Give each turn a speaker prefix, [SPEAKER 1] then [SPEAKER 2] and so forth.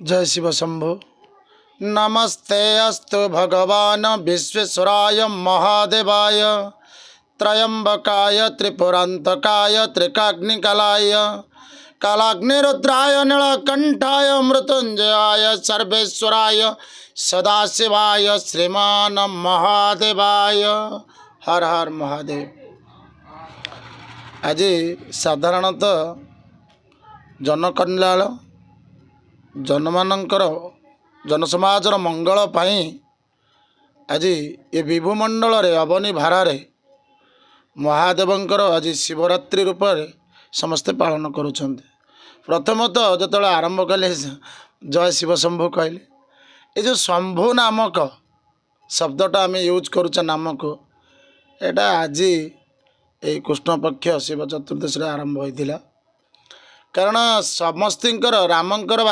[SPEAKER 1] जय शिव शंभु। नमस्ते अस्तु भगवान विश्वेश्वराय महादेवाय त्रयंबकाय त्रिपुरांतकाय त्रिकाग्निकलाय कालाग्निरुद्राय नीलकंठाय मृत्युंजयाय सर्वेश्वराय सदाशिवाय श्रीमान महादेवाय हर हर महादेव। आज साधारणतः जनकल्याण जनमानंकर जनसमाजर मंगल पाई आज ये विभुमंडल रे अवनी भारे महादेवंकर आज शिवरात्रि रूप समस्ते पालन करुँच। प्रथमतः जो आरंभ कले जय शिव शंभु कहले ये जो शंभु नामक शब्दटा आम यूज करुच नामक एटा आज ये कृष्ण पक्ष शिव चतुर्दशी आरंभ होता कारण समस्तर रामंकर